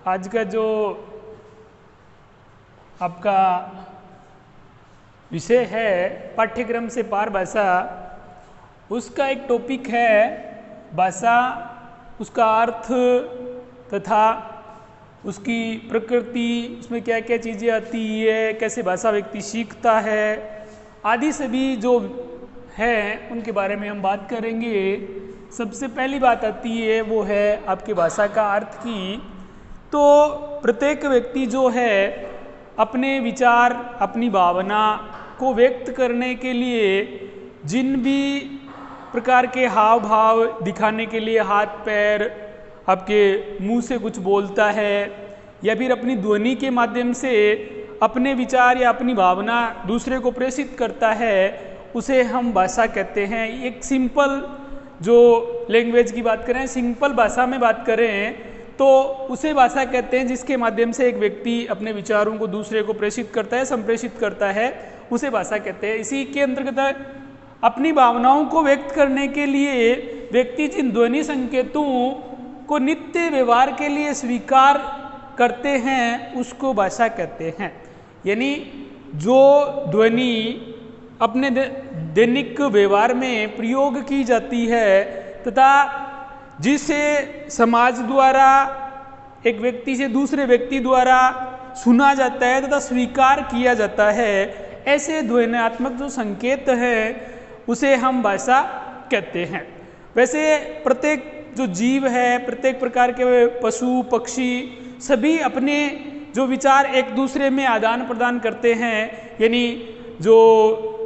आज का जो आपका विषय है पाठ्यक्रम से पार भाषा, उसका एक टॉपिक है भाषा, उसका अर्थ तथा उसकी प्रकृति, उसमें क्या क्या चीज़ें आती है, कैसे भाषा व्यक्ति सीखता है आदि सभी जो है उनके बारे में हम बात करेंगे। सबसे पहली बात आती है वो है आपकी भाषा का अर्थ की। तो प्रत्येक व्यक्ति जो है अपने विचार, अपनी भावना को व्यक्त करने के लिए जिन भी प्रकार के हाव भाव दिखाने के लिए हाथ पैर, आपके मुंह से कुछ बोलता है या फिर अपनी ध्वनि के माध्यम से अपने विचार या अपनी भावना दूसरे को प्रेषित करता है, उसे हम भाषा कहते हैं। एक सिंपल जो लैंग्वेज की बात करें, सिंपल भाषा में बात करें तो उसे भाषा कहते हैं जिसके माध्यम से एक व्यक्ति अपने विचारों को दूसरे को प्रेषित करता है, संप्रेषित करता है, उसे भाषा कहते हैं। इसी के अंतर्गत अपनी भावनाओं को व्यक्त करने के लिए व्यक्ति जिन ध्वनि संकेतों को नित्य व्यवहार के लिए स्वीकार करते हैं उसको भाषा कहते हैं। यानी जो ध्वनि अपने दैनिक व्यवहार में प्रयोग की जाती है तथा जिसे समाज द्वारा एक व्यक्ति से दूसरे व्यक्ति द्वारा सुना जाता है तथा स्वीकार किया जाता है, ऐसे ध्वन्यात्मक जो संकेत है उसे हम भाषा कहते हैं। वैसे प्रत्येक जो जीव है, प्रत्येक प्रकार के पशु पक्षी सभी अपने जो विचार एक दूसरे में आदान प्रदान करते हैं। यानी जो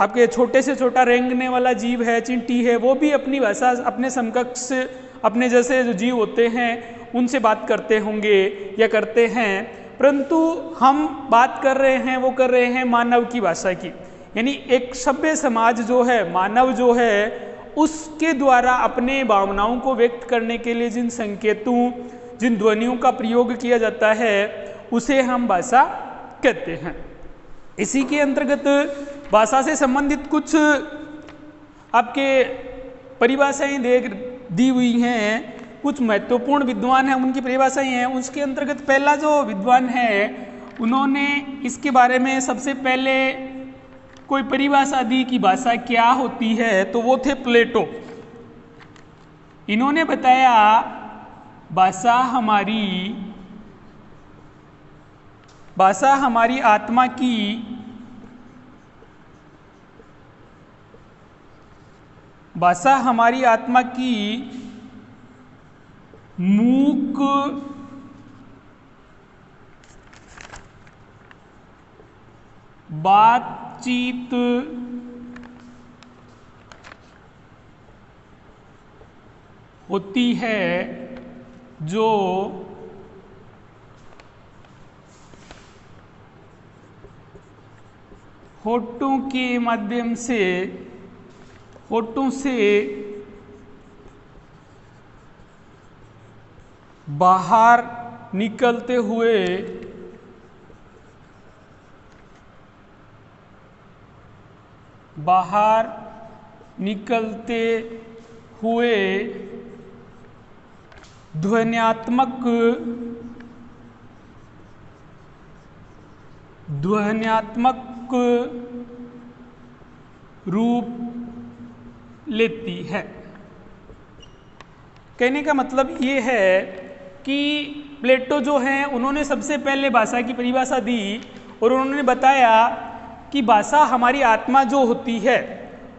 आपके छोटे से छोटा रेंगने वाला जीव है, चींटी है, वो भी अपनी भाषा अपने समकक्ष, अपने जैसे जो जीव होते हैं उनसे बात करते होंगे या करते हैं। परंतु हम बात कर रहे हैं, वो कर रहे हैं मानव की भाषा की। यानी एक सभ्य समाज जो है, मानव जो है, उसके द्वारा अपने भावनाओं को व्यक्त करने के लिए जिन संकेतों, जिन ध्वनियों का प्रयोग किया जाता है उसे हम भाषा कहते हैं। इसी के अंतर्गत भाषा से संबंधित कुछ आपके परिभाषाएं दी हुई हैं, कुछ महत्वपूर्ण विद्वान हैं उनकी परिभाषाएं हैं। उसके अंतर्गत पहला जो विद्वान है उन्होंने इसके बारे में सबसे पहले कोई परिभाषा दी कि भाषा क्या होती है, तो वो थे प्लेटो। इन्होंने बताया भाषा हमारी आत्मा की मूक बातचीत होती है जो होठों के माध्यम से, होठों से बाहर निकलते हुए ध्वन्यात्मक रूप लेती है। कहने का मतलब ये है कि प्लेटो जो हैं उन्होंने सबसे पहले भाषा की परिभाषा दी और उन्होंने बताया कि भाषा हमारी आत्मा जो होती है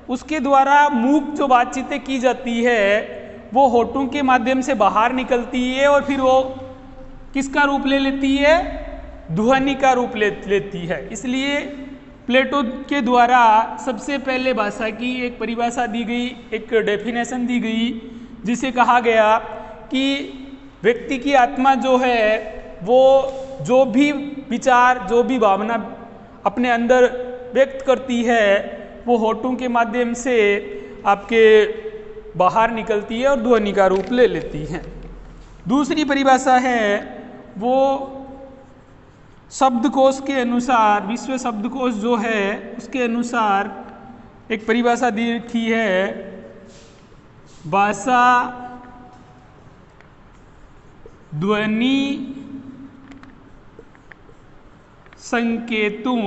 उसके द्वारा मूक जो बातचीतें की जाती है वो होठों के माध्यम से बाहर निकलती है और फिर वो किसका रूप ले लेती है? ध्वनि का रूप लेती है। इसलिए प्लेटो के द्वारा सबसे पहले भाषा की एक परिभाषा दी गई, एक डेफिनेशन दी गई, जिसे कहा गया कि व्यक्ति की आत्मा जो है वो जो भी विचार, जो भी भावना अपने अंदर व्यक्त करती है वो होठों के माध्यम से आपके बाहर निकलती है और ध्वनि का रूप ले लेती है। दूसरी परिभाषा है वो शब्दकोश के अनुसार, विश्व शब्दकोश जो है उसके अनुसार एक परिभाषा दी थी है, भाषा ध्वनि संकेतों,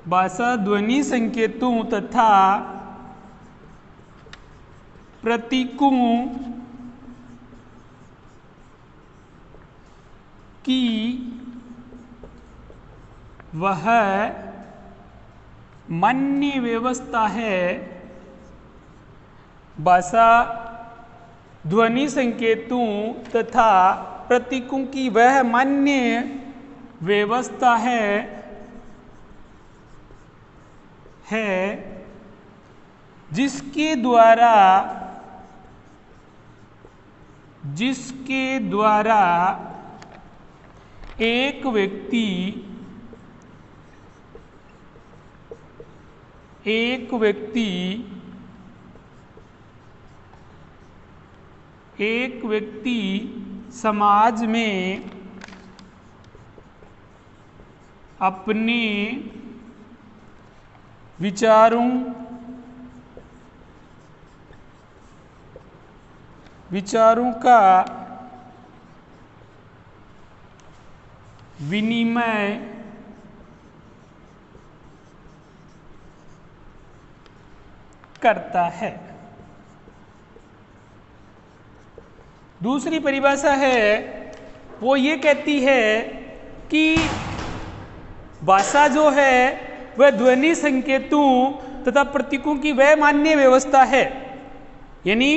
भाषा ध्वनि संकेतों तथा प्रतीकों की वह मान्य व्यवस्था है। भाषा ध्वनि संकेतों तथा प्रतीकों की वह मान्य व्यवस्था है जिसके द्वारा एक व्यक्ति समाज में अपने विचारों का विनिमय करता है। दूसरी परिभाषा है, वो ये कहती है कि भाषा जो है वह ध्वनि संकेतों तथा प्रतीकों की वह मान्य व्यवस्था है। यानी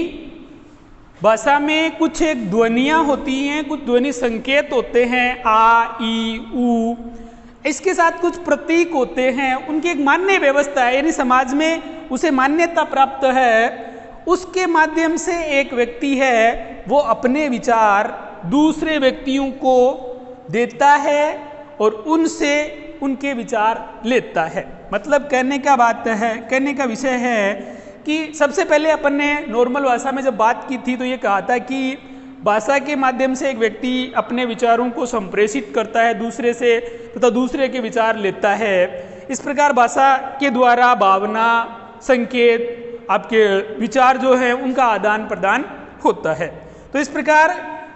भाषा में कुछ एक ध्वनियाँ होती हैं, कुछ ध्वनि संकेत होते हैं, आ, ई, ऊ, इसके साथ कुछ प्रतीक होते हैं, उनकी एक मान्य व्यवस्था है, यानी समाज में उसे मान्यता प्राप्त है। उसके माध्यम से एक व्यक्ति है वो अपने विचार दूसरे व्यक्तियों को देता है और उनसे उनके विचार लेता है। मतलब कहने का विषय है कि सबसे पहले अपन ने नॉर्मल भाषा में जब बात की थी तो ये कहा था कि भाषा के माध्यम से एक व्यक्ति अपने विचारों को संप्रेषित करता है दूसरे से तथा दूसरे के विचार लेता है। इस प्रकार भाषा के द्वारा भावना, संकेत, आपके विचार जो है उनका आदान प्रदान होता है। तो इस प्रकार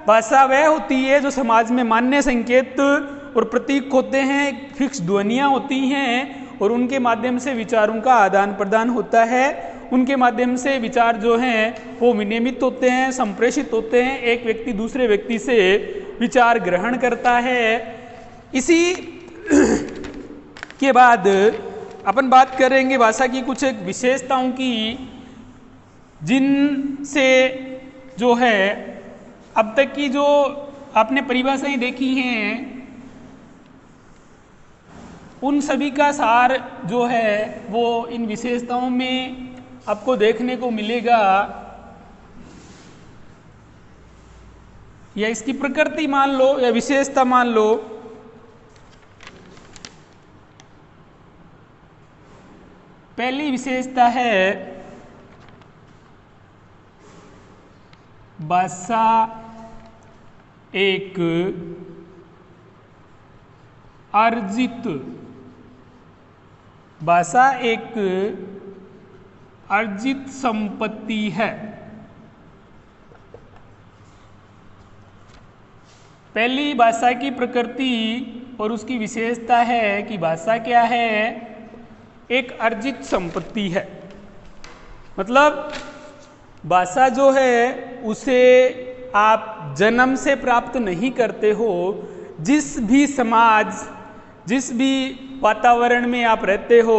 भाषा वह होती है जो समाज में मान्य संकेत और प्रतीक होते हैं, फिक्स ध्वनियाँ होती हैं और उनके माध्यम से विचारों का आदान प्रदान होता है। उनके माध्यम से विचार जो हैं वो विनियमित होते हैं, संप्रेषित होते हैं, एक व्यक्ति दूसरे व्यक्ति से विचार ग्रहण करता है। इसी के बाद अपन बात करेंगे भाषा की कुछ एक विशेषताओं की, जिनसे जो है अब तक की जो आपने परिभाषाएं देखी हैं उन सभी का सार जो है वो इन विशेषताओं में आपको देखने को मिलेगा, या इसकी प्रकृति मान लो या विशेषता मान लो। पहली विशेषता है भाषा एक अर्जित संपत्ति है। पहली भाषा की प्रकृति और उसकी विशेषता है कि भाषा क्या है, एक अर्जित संपत्ति है। मतलब भाषा जो है उसे आप जन्म से प्राप्त नहीं करते हो। जिस भी समाज, जिस भी वातावरण में आप रहते हो,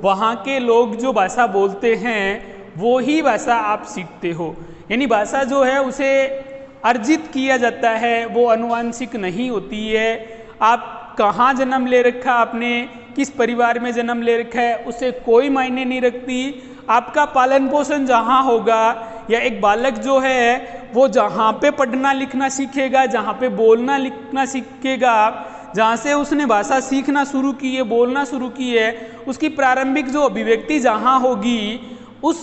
वहाँ के लोग जो भाषा बोलते हैं वो ही भाषा आप सीखते हो। यानी भाषा जो है उसे अर्जित किया जाता है, वो आनुवांशिक नहीं होती है। आप कहाँ जन्म ले रखा, आपने किस परिवार में जन्म ले रखा है, उसे कोई मायने नहीं रखती। आपका पालन पोषण जहाँ होगा, या एक बालक जो है वो जहाँ पे पढ़ना लिखना सीखेगा, जहाँ पे बोलना लिखना सीखेगा, जहाँ से उसने भाषा सीखना शुरू की है, बोलना शुरू की है, उसकी प्रारंभिक जो अभिव्यक्ति जहाँ होगी, उस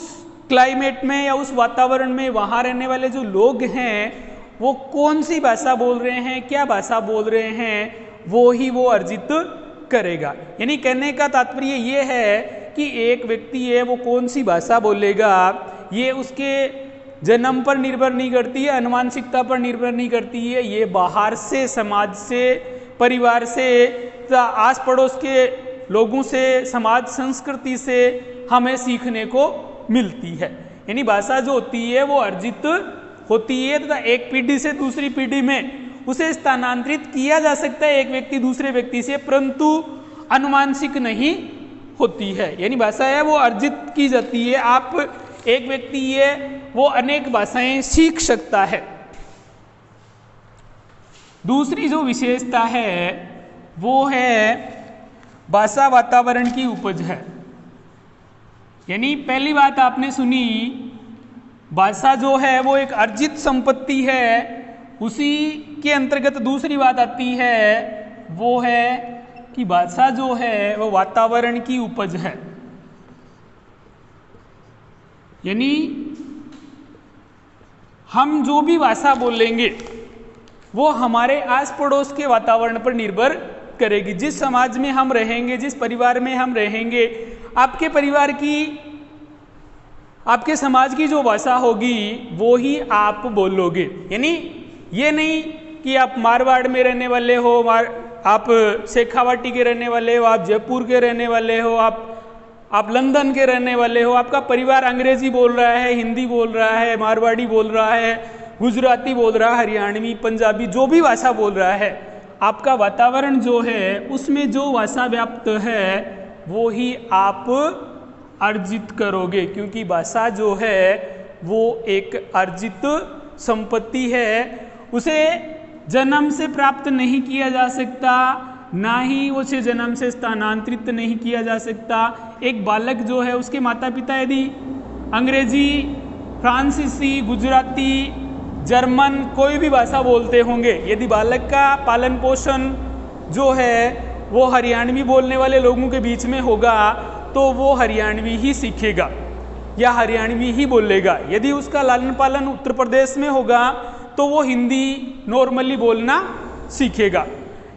क्लाइमेट में या उस वातावरण में वहाँ रहने वाले जो लोग हैं वो कौन सी भाषा बोल रहे हैं, क्या भाषा बोल रहे हैं, वो ही वो अर्जित करेगा। यानी कहने का तात्पर्य ये है कि एक व्यक्ति है वो कौन सी भाषा बोलेगा, ये उसके जन्म पर निर्भर नहीं करती है, आनुवांशिकता पर निर्भर नहीं करती है, ये बाहर से, समाज से परिवार से, आस पड़ोस के लोगों से, समाज संस्कृति से हमें सीखने को मिलती है। यानी भाषा जो होती है वो अर्जित होती है तथा एक पीढ़ी से दूसरी पीढ़ी में उसे स्थानांतरित किया जा सकता है एक व्यक्ति दूसरे व्यक्ति से, परंतु अनुवांशिक नहीं होती है। यानी भाषा है वो अर्जित की जाती है। आप एक व्यक्ति है वो अनेक भाषाएं सीख सकता है। दूसरी जो विशेषता है वो है भाषा वातावरण की उपज है। यानी पहली बात आपने सुनी, भाषा जो है वो एक अर्जित संपत्ति है। उसी के अंतर्गत दूसरी बात आती है वो है कि भाषा जो है वो वातावरण की उपज है। यानी हम जो भी भाषा बोलेंगे वो हमारे आस पड़ोस के वातावरण पर निर्भर करेगी। जिस समाज में हम रहेंगे, जिस परिवार में हम रहेंगे, आपके परिवार की, आपके समाज की जो भाषा होगी वो ही आप बोलोगे। यानी ये नहीं कि आप मारवाड़ में रहने वाले हो, आप शेखावाटी के रहने वाले हो, आप जयपुर के रहने वाले हो, आप लंदन के रहने वाले हो, आपका परिवार अंग्रेजी बोल रहा है, हिंदी बोल रहा है, मारवाड़ी बोल रहा है, गुजराती बोल रहा है, हरियाणवी, पंजाबी, जो भी भाषा बोल रहा है, आपका वातावरण जो है उसमें जो भाषा व्याप्त है वो ही आप अर्जित करोगे, क्योंकि भाषा जो है वो एक अर्जित संपत्ति है। उसे जन्म से प्राप्त नहीं किया जा सकता, ना ही उसे जन्म से स्थानांतरित नहीं किया जा सकता। एक बालक जो है उसके माता पिता यदि अंग्रेजी, फ्रांसीसी, गुजराती, जर्मन कोई भी भाषा बोलते होंगे, यदि बालक का पालन पोषण जो है वो हरियाणवी बोलने वाले लोगों के बीच में होगा तो वो हरियाणवी ही सीखेगा या हरियाणवी ही बोलेगा। यदि उसका लालन पालन उत्तर प्रदेश में होगा तो वो हिंदी नॉर्मली बोलना सीखेगा।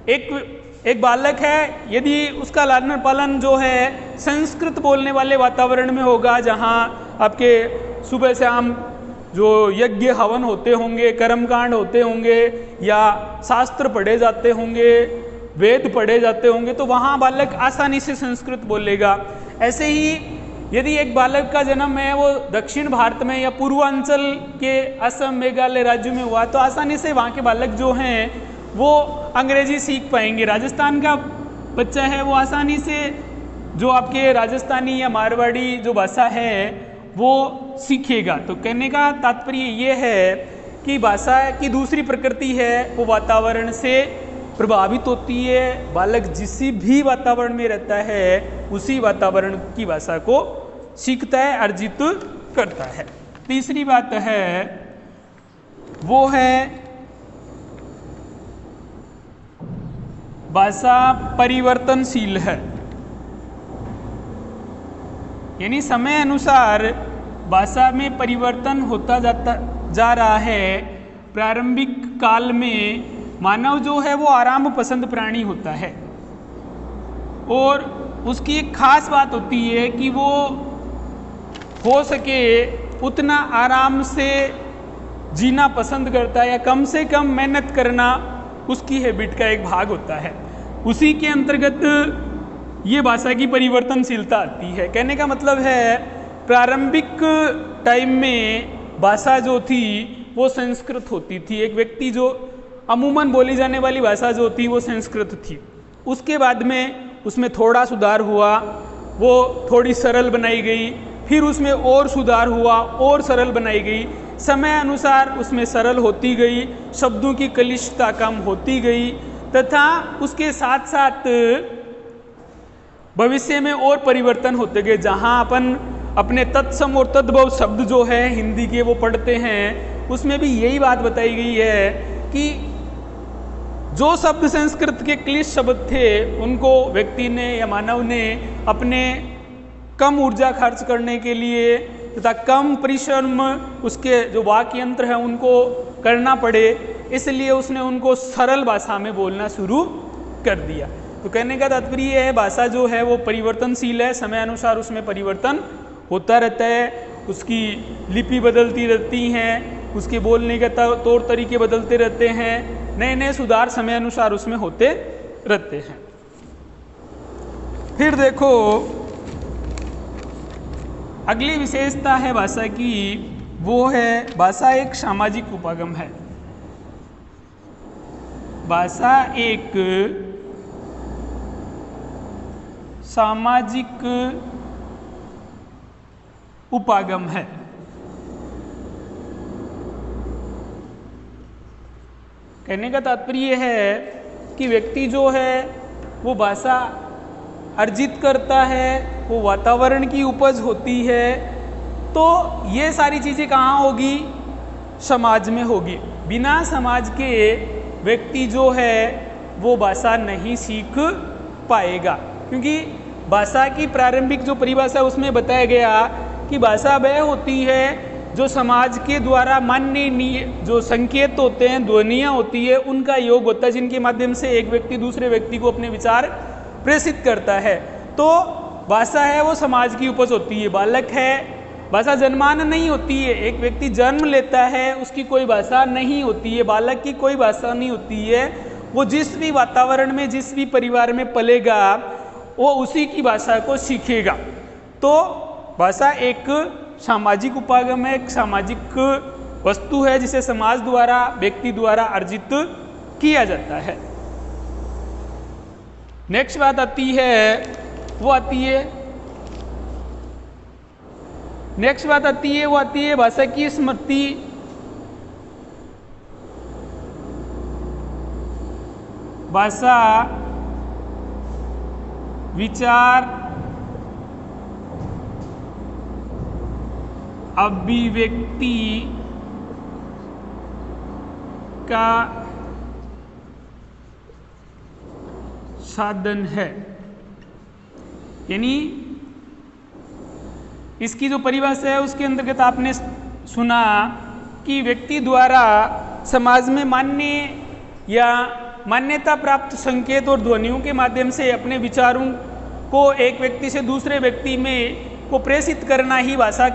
एक बालक है, यदि उसका लालन पालन जो है संस्कृत बोलने वाले वातावरण में होगा, जहाँ आपके सुबह शाम जो यज्ञ हवन होते होंगे, कर्मकांड होते होंगे या शास्त्र पढ़े जाते होंगे, वेद पढ़े जाते होंगे, तो वहाँ बालक आसानी से संस्कृत बोलेगा। ऐसे ही यदि एक बालक का जन्म है वो दक्षिण भारत में या पूर्वांचल के असम, मेघालय राज्यों में हुआ तो आसानी से वहाँ के बालक जो हैं वो अंग्रेजी सीख पाएंगे। राजस्थान का बच्चा है वो आसानी से जो आपके राजस्थानी या मारवाड़ी जो भाषा है वो सीखेगा। तो कहने का तात्पर्य ये है कि भाषा की दूसरी प्रकृति है वो वातावरण से प्रभावित होती है। बालक जिस भी वातावरण में रहता है उसी वातावरण की भाषा को सीखता है, अर्जित करता है। तीसरी बात है वो है भाषा परिवर्तनशील है। यानी समय अनुसार भाषा में परिवर्तन होता जा रहा है। प्रारंभिक काल में मानव जो है वो आराम पसंद प्राणी होता है और उसकी एक खास बात होती है कि वो हो सके उतना आराम से जीना पसंद करता है या कम से कम मेहनत करना उसकी हैबिट का एक भाग होता है। उसी के अंतर्गत ये भाषा की परिवर्तनशीलता आती है। कहने का मतलब है प्रारंभिक टाइम में भाषा जो थी वो संस्कृत होती थी। एक व्यक्ति जो अमूमन बोली जाने वाली भाषा जो थी वो संस्कृत थी। उसके बाद में उसमें थोड़ा सुधार हुआ, वो थोड़ी सरल बनाई गई, फिर उसमें और सुधार हुआ और सरल बनाई गई। समय अनुसार उसमें सरल होती गई, शब्दों की कलिष्टता कम होती गई तथा उसके साथ साथ भविष्य में और परिवर्तन होते गए। जहाँ अपन अपने तत्सम और तद्भव शब्द जो है हिंदी के वो पढ़ते हैं, उसमें भी यही बात बताई गई है कि जो शब्द संस्कृत के क्लिष्ट शब्द थे उनको व्यक्ति ने या मानव ने अपने कम ऊर्जा खर्च करने के लिए तथा कम परिश्रम उसके जो वाक्य यंत्र हैं उनको करना पड़े, इसलिए उसने उनको सरल भाषा में बोलना शुरू कर दिया। तो कहने का तात्पर्य है भाषा जो है वो परिवर्तनशील है, समय अनुसार उसमें परिवर्तन होता रहता है, उसकी लिपि बदलती रहती हैं, उसके बोलने के तौर तरीके बदलते रहते हैं, नए नए सुधार समय अनुसार उसमें होते रहते हैं। फिर देखो अगली विशेषता है भाषा की, वो है भाषा एक सामाजिक उपागम है। भाषा एक सामाजिक उपागम है। कहने का तात्पर्य है कि व्यक्ति जो है वो भाषा अर्जित करता है, वो वातावरण की उपज होती है। तो ये सारी चीज़ें कहाँ होगी? समाज में होगी। बिना समाज के व्यक्ति जो है वो भाषा नहीं सीख पाएगा, क्योंकि भाषा की प्रारंभिक जो परिभाषा उसमें बताया गया कि भाषा वह होती है जो समाज के द्वारा मान्य जो संकेत होते हैं, ध्वनियाँ होती है, उनका योग होता है, जिनके माध्यम से एक व्यक्ति दूसरे व्यक्ति को अपने विचार प्रेषित करता है। तो भाषा है वो समाज की उपज होती है। बालक है, भाषा जन्मान नहीं होती है। एक व्यक्ति जन्म लेता है, उसकी कोई भाषा नहीं होती है, बालक की कोई भाषा नहीं होती है। वो जिस भी वातावरण में, जिस भी परिवार में पलेगा, वो उसी की भाषा को सीखेगा। तो भाषा एक सामाजिक उपागम है, एक सामाजिक वस्तु है जिसे समाज द्वारा, व्यक्ति द्वारा अर्जित किया जाता है। नेक्स्ट बात आती है, वो आती है भाषा की स्मृति। भाषा विचार, अभिव्यक्ति का साधन है। यानी इसकी जो परिभाषा है उसके अंतर्गत आपने सुना कि व्यक्ति द्वारा समाज में मान्य या मान्यता प्राप्त संकेत और ध्वनियों के माध्यम से अपने विचारों को एक व्यक्ति से दूसरे व्यक्ति में को प्रेषित करना ही भाषा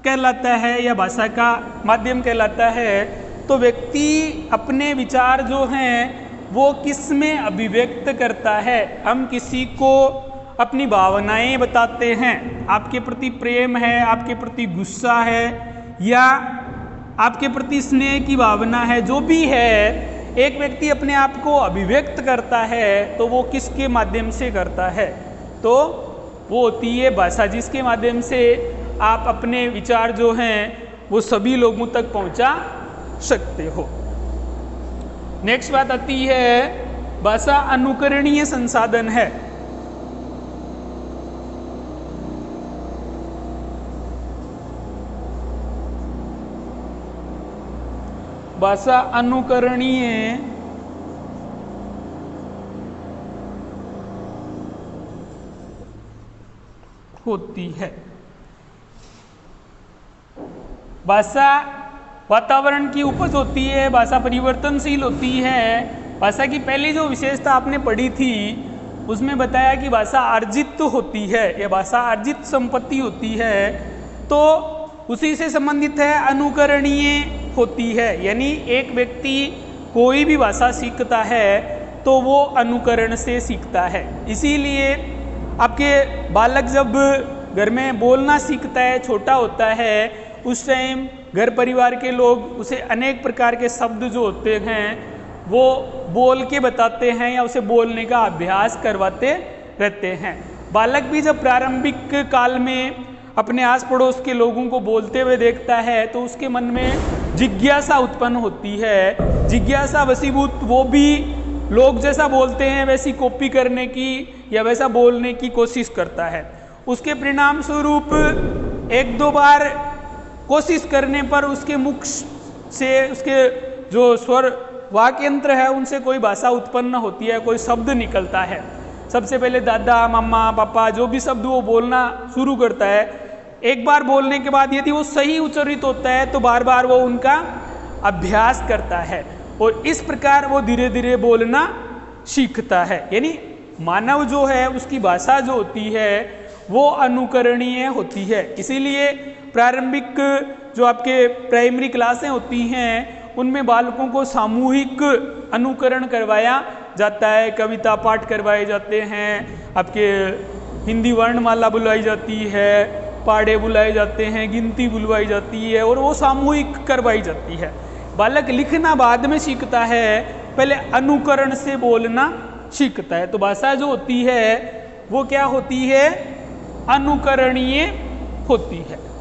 कहलाता है या भाषा का माध्यम कहलाता है। तो व्यक्ति अपने विचार जो हैं वो किस में अभिव्यक्त करता है? हम किसी को अपनी भावनाएं बताते हैं, आपके प्रति प्रेम है, आपके प्रति गुस्सा है, या आपके प्रति स्नेह की भावना है, जो भी है, एक व्यक्ति अपने आप को अभिव्यक्त करता है तो वो किसके माध्यम से करता है? तो वो होती है भाषा, जिसके माध्यम से आप अपने विचार जो हैं वो सभी लोगों तक पहुंचा सकते हो। नेक्स्ट बात आती है, भाषा अनुकरणीय संसाधन है। भाषा अनुकरणीय होती है। भाषा वातावरण की उपज होती है, भाषा परिवर्तनशील होती है। भाषा की पहली जो विशेषता आपने पढ़ी थी उसमें बताया कि भाषा अर्जित होती है, यह भाषा अर्जित संपत्ति होती है। तो उसी से संबंधित है, अनुकरणीय होती है। यानी एक व्यक्ति कोई भी भाषा सीखता है तो वो अनुकरण से सीखता है। इसीलिए आपके बालक जब घर में बोलना सीखता है, छोटा होता है, उस टाइम घर परिवार के लोग उसे अनेक प्रकार के शब्द जो होते हैं वो बोल के बताते हैं या उसे बोलने का अभ्यास करवाते रहते हैं। बालक भी जब प्रारंभिक काल में अपने आस पड़ोस के लोगों को बोलते हुए देखता है तो उसके मन में जिज्ञासा उत्पन्न होती है। जिज्ञासा वशीभूत वो भी लोग जैसा बोलते हैं वैसी कॉपी करने की या वैसा बोलने की कोशिश करता है। उसके परिणाम स्वरूप एक दो बार कोशिश करने पर उसके मुख से उसके जो स्वर वाक्य यंत्र है उनसे कोई भाषा उत्पन्न होती है, कोई शब्द निकलता है। सबसे पहले दादा, मम्मा, पापा, जो भी शब्द वो बोलना शुरू करता है, एक बार बोलने के बाद यदि वो सही उच्चारित होता है तो बार बार वो उनका अभ्यास करता है और इस प्रकार वो धीरे धीरे बोलना सीखता है। यानी मानव जो है उसकी भाषा जो होती है वो अनुकरणीय होती है। इसीलिए प्रारंभिक जो आपके प्राइमरी क्लासें होती हैं उनमें बालकों को सामूहिक अनुकरण करवाया जाता है, कविता पाठ करवाए जाते हैं, आपके हिंदी वर्णमाला बुलाई जाती है, पाढ़े बुलाए जाते हैं, गिनती बुलवाई जाती है और वो सामूहिक करवाई जाती है। बालक लिखना बाद में सीखता है, पहले अनुकरण से बोलना सीखता है। तो भाषा जो होती है वो क्या होती है, अनुकरणीय होती है।